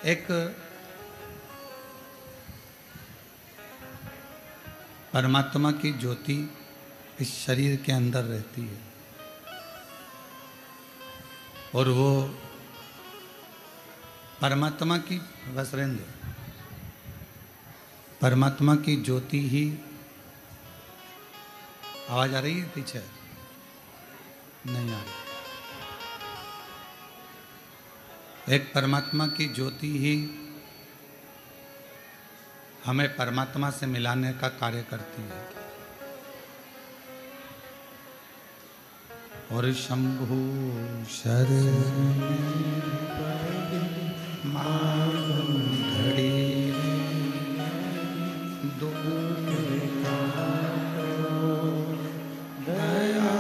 एक परमात्मा की ज्योति इस शरीर के अंदर रहती है और वो परमात्मा की वसरेंद्र परमात्मा की ज्योति ही आवाज आ रही है पीछे नहीं आ रही। एक परमात्मा की ज्योति ही हमें परमात्मा से मिलाने का कार्य करती है। और शंभु शरण घड़ी दया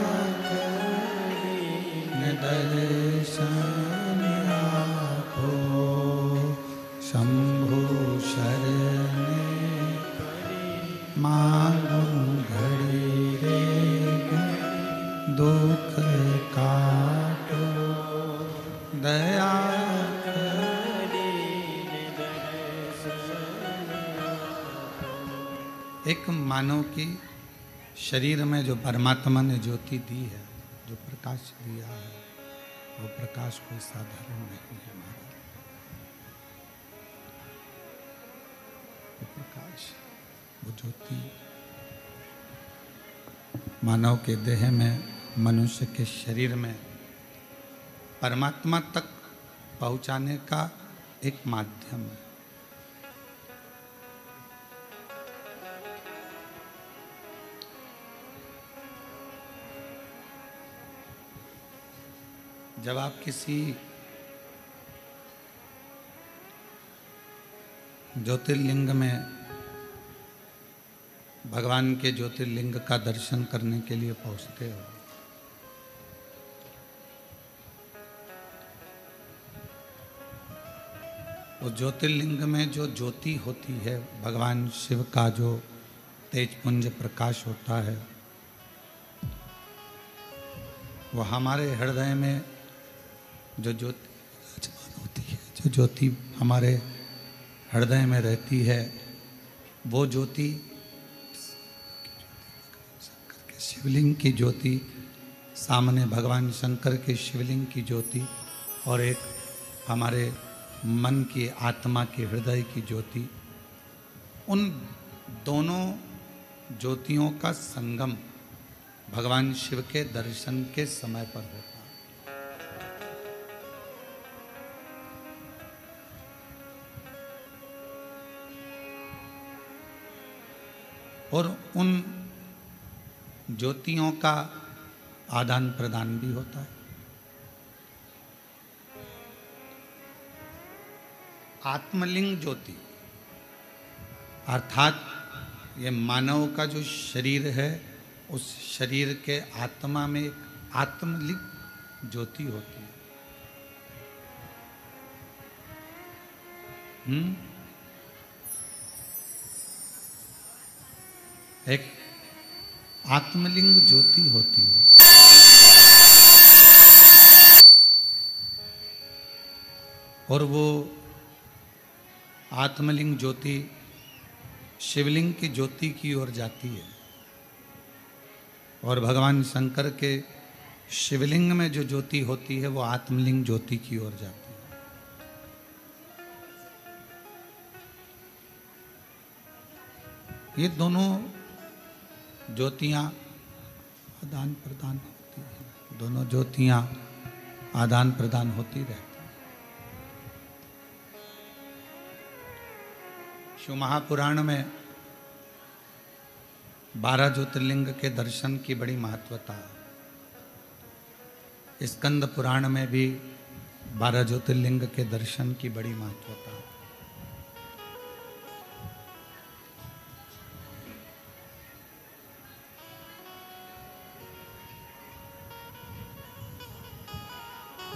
दर्शन आपो शंभु शरण मांगू घड़ी रे दुख काटो दया एक मानव की शरीर में जो परमात्मा ने ज्योति दी है, जो प्रकाश दिया है, वो प्रकाश कोई साधारण नहीं है महाराज। वो प्रकाश, वो ज्योति मानव के देह में, मनुष्य के शरीर में परमात्मा तक पहुंचाने का एक माध्यम है। जब आप किसी ज्योतिर्लिंग में भगवान के ज्योतिर्लिंग का दर्शन करने के लिए पहुंचते हो, उस ज्योतिर्लिंग में जो ज्योति होती है, भगवान शिव का जो तेजपुंज प्रकाश होता है, वो हमारे हृदय में जो ज्योति होती है, जो ज्योति हमारे हृदय में रहती है, वो ज्योति शिवलिंग की ज्योति, सामने भगवान शंकर के शिवलिंग की ज्योति और एक हमारे मन की, आत्मा के हृदय की ज्योति, उन दोनों ज्योतियों का संगम भगवान शिव के दर्शन के समय पर होता है। और उन ज्योतियों का आदान प्रदान भी होता है। आत्मलिंग ज्योति अर्थात ये मानव का जो शरीर है, उस शरीर के आत्मा में एक आत्मलिंग ज्योति होती है। एक आत्मलिंग ज्योति होती है। और वो आत्मलिंग ज्योति शिवलिंग की ज्योति की ओर जाती है और भगवान शंकर के शिवलिंग में जो ज्योति होती है, वो आत्मलिंग ज्योति की ओर जाती है। ये दोनों ज्योतियां आदान प्रदान होती हैं, दोनों ज्योतियां आदान प्रदान होती रहती हैं। शिव महापुराण में 12 ज्योतिर्लिंग के दर्शन की बड़ी महत्वता है। स्कंद पुराण में भी 12 ज्योतिर्लिंग के दर्शन की बड़ी महत्वता है।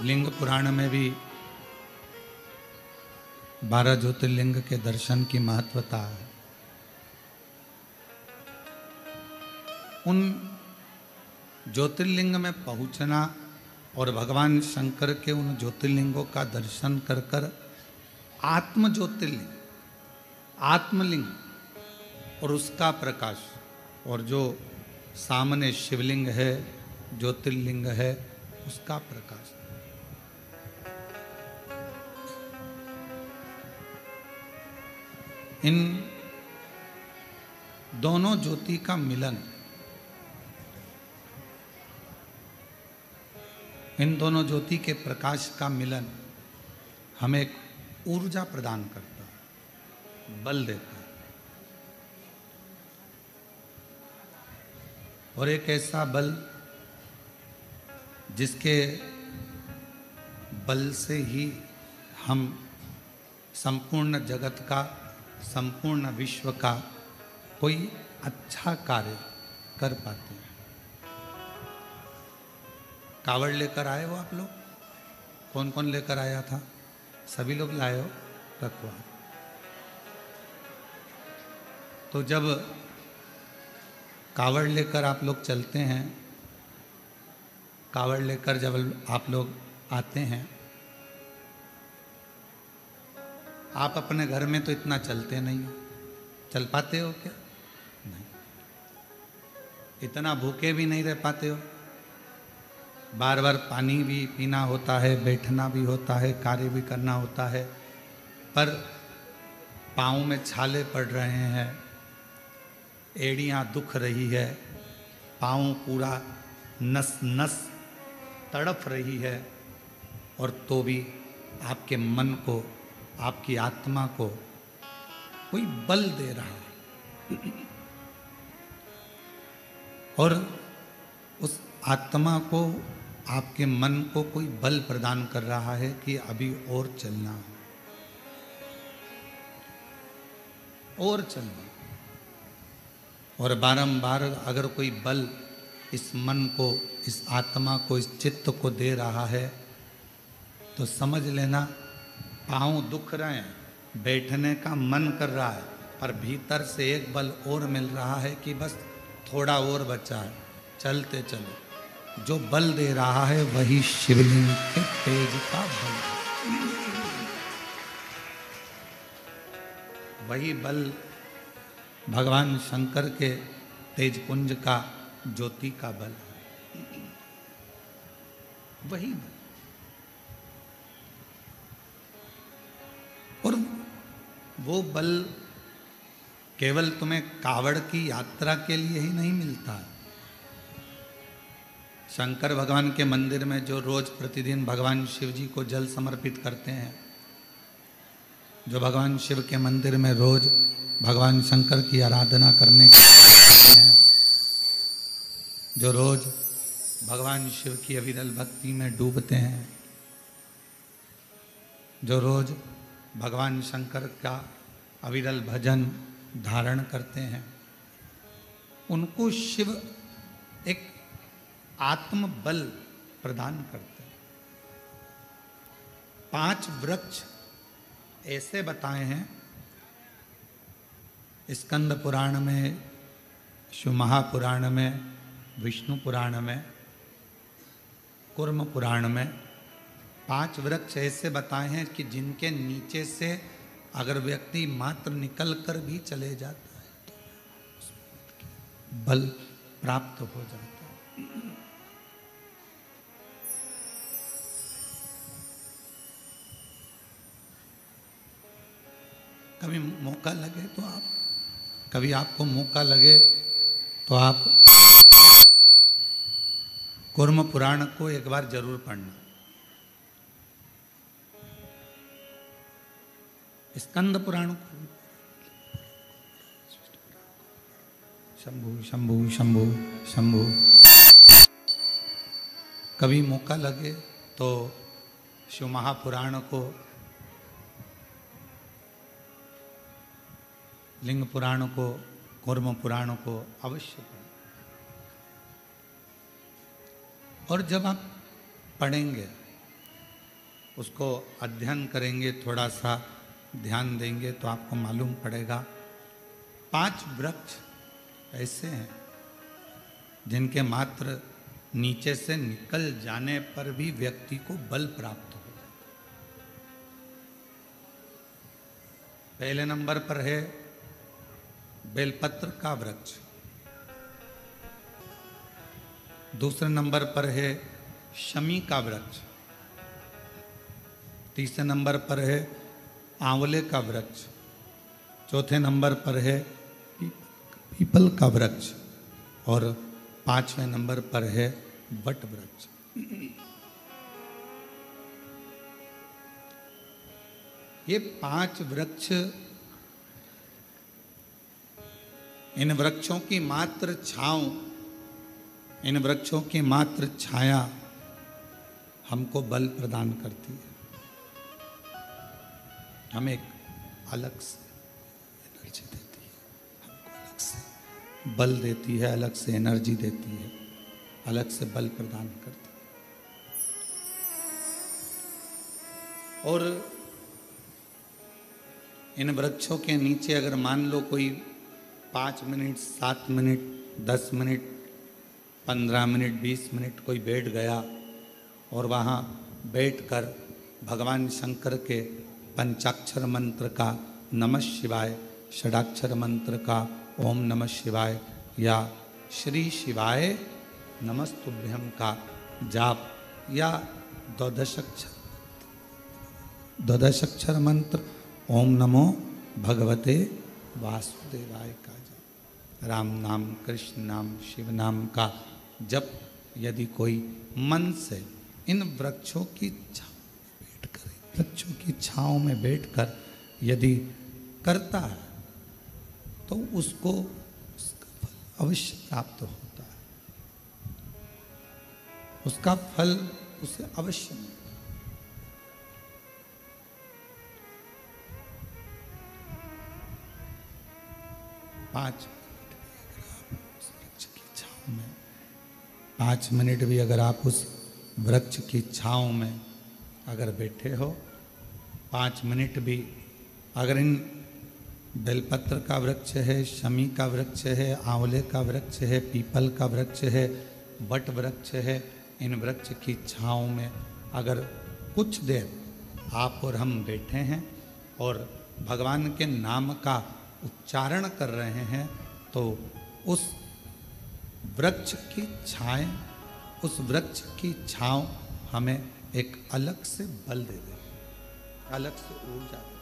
लिंग पुराण में भी 12 ज्योतिर्लिंग के दर्शन की महत्वता है। उन ज्योतिर्लिंग में पहुंचना और भगवान शंकर के उन ज्योतिर्लिंगों का दर्शन कर कर आत्म ज्योतिर्लिंग, आत्मलिंग और उसका प्रकाश, और जो सामने शिवलिंग है, ज्योतिर्लिंग है, उसका प्रकाश। इन दोनों ज्योति का मिलन, इन दोनों ज्योति के प्रकाश का मिलन हमें एक ऊर्जा प्रदान करता है, बल देता है। और एक ऐसा बल जिसके बल से ही हम संपूर्ण जगत का, संपूर्ण विश्व का कोई अच्छा कार्य कर पाते हैं। कावड़ लेकर आए हो आप लोग? कौन कौन लेकर आया था? सभी लोग लाए हो? रखवा। तो जब कावड़ लेकर आप लोग चलते हैं, कावड़ लेकर जब आप लोग आते हैं, आप अपने घर में तो इतना चलते नहीं हो। चल पाते हो क्या? नहीं। इतना भूखे भी नहीं रह पाते हो। बार बार पानी भी पीना होता है, बैठना भी होता है, कार्य भी करना होता है, पर पाँव में छाले पड़ रहे हैं, एड़ियाँ दुख रही है, पाँव पूरा नस नस तड़प रही है, और तो भी आपके मन को, आपकी आत्मा को कोई बल दे रहा है। और उस आत्मा को, आपके मन को कोई बल प्रदान कर रहा है कि अभी और चलना है, और चलना। और बारंबार अगर कोई बल इस मन को, इस आत्मा को, इस चित्त को दे रहा है, तो समझ लेना पाँव दुख रहे हैं, बैठने का मन कर रहा है, पर भीतर से एक बल और मिल रहा है कि बस थोड़ा और बचा है, चलते चलो। जो बल दे रहा है वही शिवलिंग के तेज का बल है। वही बल भगवान शंकर के तेज पुंज का, ज्योति का बल है। वही बल। और वो बल केवल तुम्हें कावड़ की यात्रा के लिए ही नहीं मिलता है। शंकर भगवान के मंदिर में जो रोज प्रतिदिन भगवान शिव जी को जल समर्पित करते हैं, जो भगवान शिव के मंदिर में रोज भगवान शंकर की आराधना करने के हैं, जो रोज भगवान शिव की अविरल भक्ति में डूबते हैं, जो रोज भगवान शंकर का अविरल भजन धारण करते हैं, उनको शिव एक आत्म बल प्रदान करते हैं। 5 वृक्ष ऐसे बताए हैं स्कंद पुराण में, शिव महापुराण में, विष्णु पुराण में, कूर्म पुराण में 5 वृक्ष ऐसे बताए हैं कि जिनके नीचे से अगर व्यक्ति मात्र निकल कर भी चले जाता है तो बल प्राप्त हो जाता है। कभी मौका लगे तो आप, कभी आपको मौका लगे तो आप कूर्म पुराण को एक बार जरूर पढ़ना। स्कंद पुराण को, शंभु शंभु शंभु शंभु, कभी मौका लगे तो शिव महापुराण को, लिंग पुराण को, कूर्म पुराण को अवश्य पढ़ें। और जब आप पढ़ेंगे, उसको अध्ययन करेंगे, थोड़ा सा ध्यान देंगे, तो आपको मालूम पड़ेगा 5 वृक्ष ऐसे हैं जिनके मात्र नीचे से निकल जाने पर भी व्यक्ति को बल प्राप्त हो जाता पहले नंबर पर है बेलपत्र का वृक्ष, दूसरे नंबर पर है शमी का वृक्ष, तीसरे नंबर पर है आंवले का वृक्ष, चौथे नंबर पर है पीपल का वृक्ष और पांचवें नंबर पर है वट वृक्ष। ये 5 वृक्ष, इन वृक्षों की मात्र छांव, इन वृक्षों की मात्र छाया हमको बल प्रदान करती है, हमें एक अलग से एनर्जी देती है, हमको अलग से बल देती है, अलग से एनर्जी देती है, अलग से बल प्रदान करती है। और इन वृक्षों के नीचे अगर मान लो कोई 5 minute, 7 minute, 10 minute, 15 minute, 20 minute कोई बैठ गया और वहाँ बैठकर भगवान शंकर के पंचाक्षर मंत्र का नमः शिवाय, षडाक्षर मंत्र का ओम नमः शिवाय या श्री शिवाय नमस्तुभ्यम का जाप या द्वादशाक्षर मंत्र ओम नमो भगवते वासुदेवाय का जप, राम नाम, कृष्ण नाम, शिव नाम का जप यदि कोई मन से इन वृक्षों की छांव में बैठकर यदि करता है तो उसको उसका फल अवश्य प्राप्त होता है, उसका फल उसे अवश्य मिलता है। 5 मिनट भी अगर आप उस वृक्ष की छांव में अगर बैठे हो, 5 मिनट भी अगर इन बेलपत्र का वृक्ष है, शमी का वृक्ष है, आंवले का वृक्ष है, पीपल का वृक्ष है, वट वृक्ष है, इन वृक्ष की छांव में अगर कुछ देर आप और हम बैठे हैं और भगवान के नाम का उच्चारण कर रहे हैं तो उस वृक्ष की छाएं, उस वृक्ष की छांव हमें एक अलग से बल दे दे, अलग से ऊर्जा दे।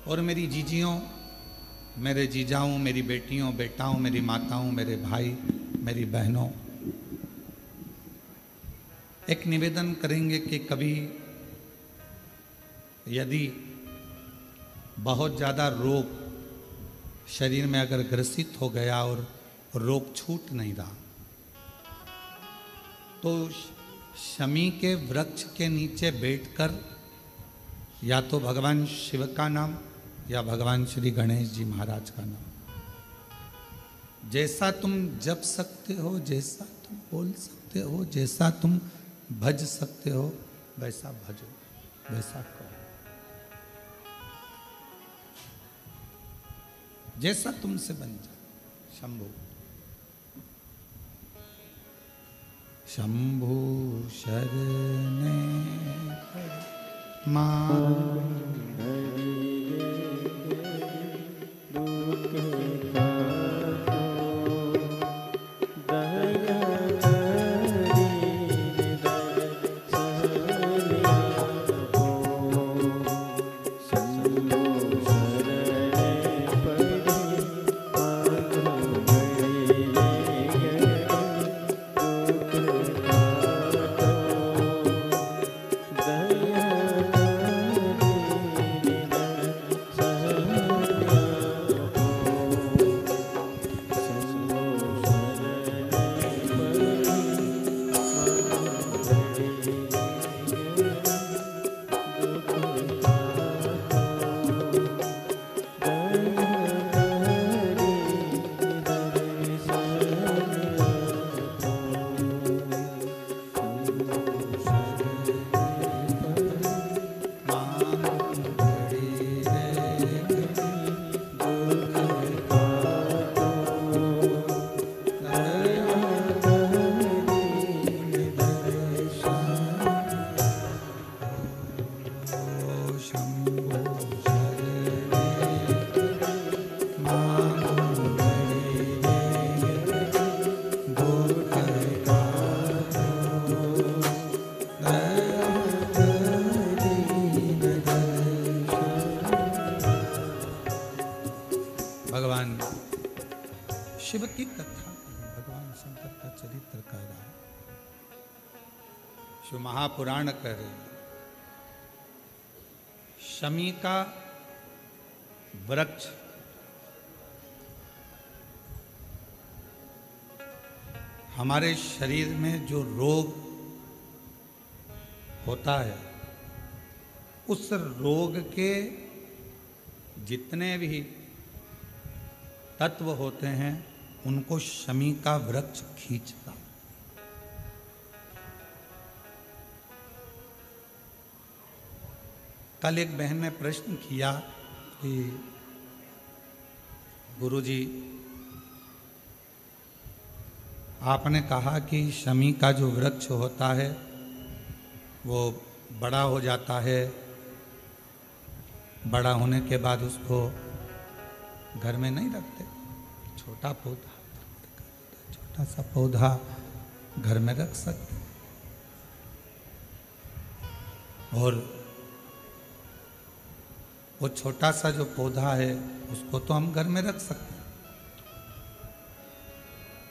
और मेरी जीजियों, मेरे जीजाओं, मेरी बेटियों, बेटाओं, मेरी माताओं, मेरे भाई, मेरी बहनों, एक निवेदन करेंगे कि कभी यदि बहुत ज़्यादा रोग शरीर में अगर ग्रसित हो गया और रोग छूट नहीं रहा तो शमी के वृक्ष के नीचे बैठकर या तो भगवान शिव का नाम या भगवान श्री गणेश जी महाराज का नाम, जैसा तुम जप सकते हो, जैसा तुम बोल सकते हो, जैसा तुम भज सकते हो, वैसा भजो, वैसा करो, जैसा तुमसे बन जाए। शंभु शंभु शरणे मां शिव महापुराण कह रहे हैं, शमी का वृक्ष हमारे शरीर में जो रोग होता है, उस रोग के जितने भी तत्व होते हैं उनको शमी का वृक्ष खींचता। कल एक बहन ने प्रश्न किया कि गुरुजी, आपने कहा कि शमी का जो वृक्ष होता है वो बड़ा हो जाता है, बड़ा होने के बाद उसको घर में नहीं रखते, छोटा पौधा, छोटा सा पौधा घर में रख सकते, और वो छोटा सा जो पौधा है उसको तो हम घर में रख सकते हैं,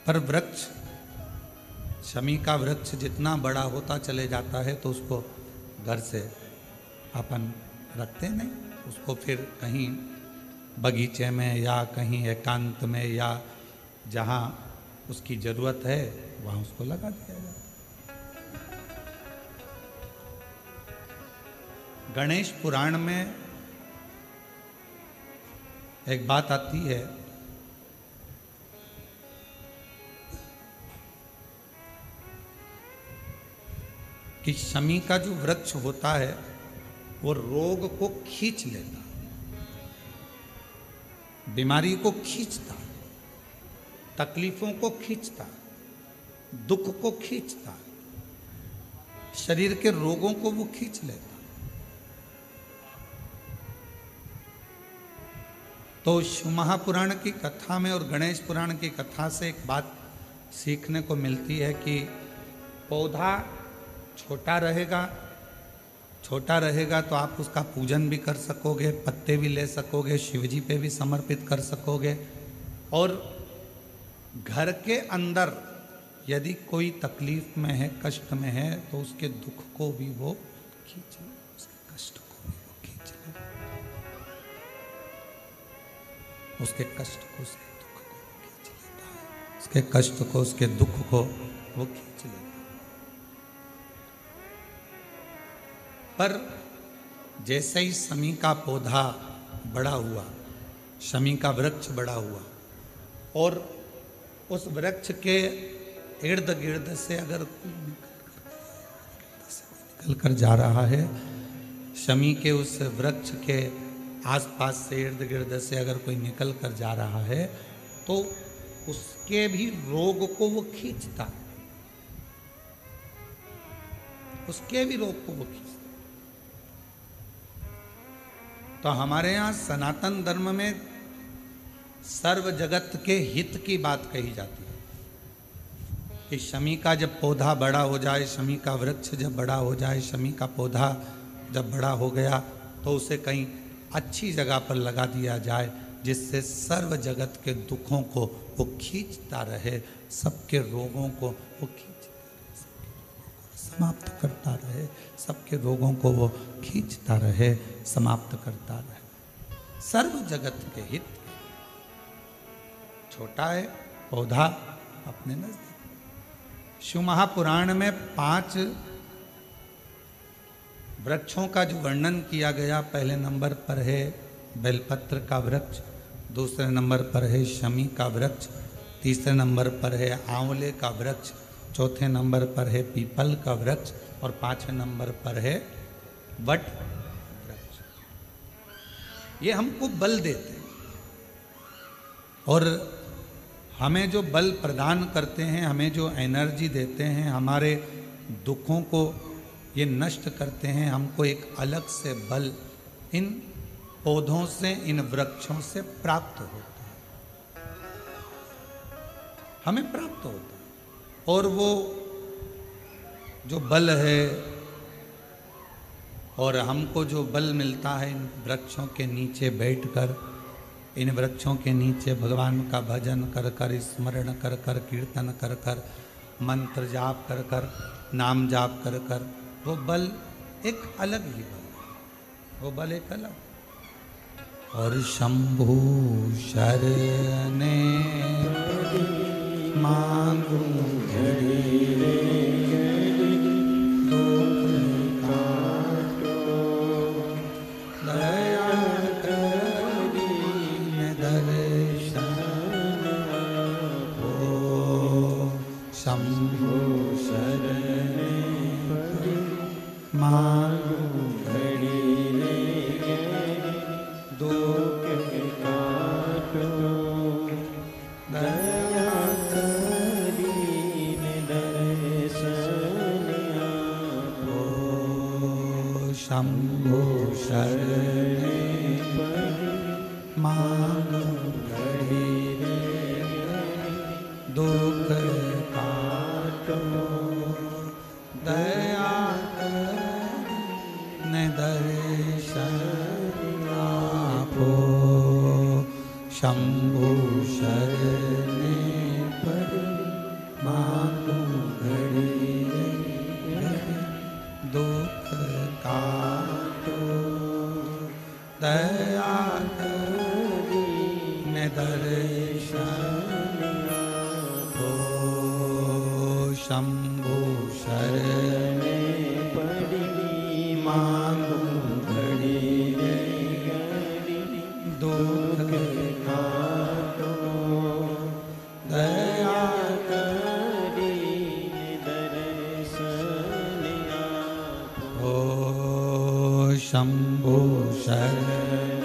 पर वृक्ष, शमी का वृक्ष जितना बड़ा होता चले जाता है तो उसको घर से अपन रखते नहीं, उसको फिर कहीं बगीचे में या कहीं एकांत में या जहाँ उसकी ज़रूरत है वहाँ उसको लगा दिया जाता है। गणेश पुराण में एक बात आती है कि शमी का जो वृक्ष होता है वो रोग को खींच लेता, बीमारी को खींचता, तकलीफों को खींचता, दुख को खींचता, शरीर के रोगों को वो खींच लेता। तो शिव महापुराण की कथा में और गणेश पुराण की कथा से एक बात सीखने को मिलती है कि पौधा छोटा रहेगा तो आप उसका पूजन भी कर सकोगे, पत्ते भी ले सकोगे, शिव जी पे भी समर्पित कर सकोगे, और घर के अंदर यदि कोई तकलीफ में है, कष्ट में है, तो उसके दुख को भी वो खींच ले, उसके कष्ट को भी वो खींच ले, उसके कष्ट को, उसके दुख को वो खींच लेता है, उसके कष्ट को, उसके दुख को वो खींच लेता है। पर जैसे ही शमी का पौधा बड़ा हुआ, शमी का वृक्ष बड़ा हुआ, और उस वृक्ष के इर्द गिर्द से अगर कोई निकल कर जा रहा है, शमी के उस वृक्ष के आसपास से, इर्द गिर्द से अगर कोई निकल कर जा रहा है तो उसके भी रोग को वो खींचता, उसके भी रोग को वो खींचता। तो हमारे यहाँ सनातन धर्म में सर्व जगत के हित की बात कही जाती है कि शमी का जब पौधा बड़ा हो जाए, शमी का वृक्ष जब बड़ा हो जाए, शमी का पौधा जब बड़ा हो गया तो उसे कहीं अच्छी जगह पर लगा दिया जाए, जिससे सर्व जगत के दुखों को वो खींचता रहे, सबके रोगों को वो खींचता रहे, समाप्त करता रहे, सबके रोगों को वो खींचता रहे, समाप्त करता रहे, सर्व जगत के हित। छोटा है पौधा अपने नजदीक। शिव महापुराण में 5 वृक्षों का जो वर्णन किया गया, पहले नंबर पर है बेलपत्र का वृक्ष, दूसरे नंबर पर है शमी का वृक्ष, तीसरे नंबर पर है आंवले का वृक्ष, चौथे नंबर पर है पीपल का वृक्ष, और 5वें नंबर पर है वट वृक्ष। ये हमको बल देते हैं और हमें जो बल प्रदान करते हैं, हमें जो एनर्जी देते हैं, हमारे दुखों को ये नष्ट करते हैं, हमको एक अलग से बल इन पौधों से, इन वृक्षों से प्राप्त होता है, हमें प्राप्त होता है। और वो जो बल है और हमको जो बल मिलता है इन वृक्षों के नीचे बैठकर, इन वृक्षों के नीचे भगवान का भजन कर कर, स्मरण कर कर, कीर्तन कर कर, मंत्र जाप कर कर, नाम जाप कर कर, वो बल एक अलग ही बल है, वो बल एक अलग। और शंभु शरणे मांगू घड़ी रे दुख काटो, दया करीने दर्शन आपो। शंभु शरणे मांगू घड़ी रे दुख काटो, दया करीने दर्शन आपो। शंभु शरणे मांगू घड़ी रे दुख काटो, दया करीने दर्शन आपो। शंभु शरणे मांगू घड़ी रे दुख काटो, दया करीने दर्शन आपो। शंभु शरणे मांगू घड़ी रे दुख काटो, दया करीने दर्शन आपो। शंभु शरणे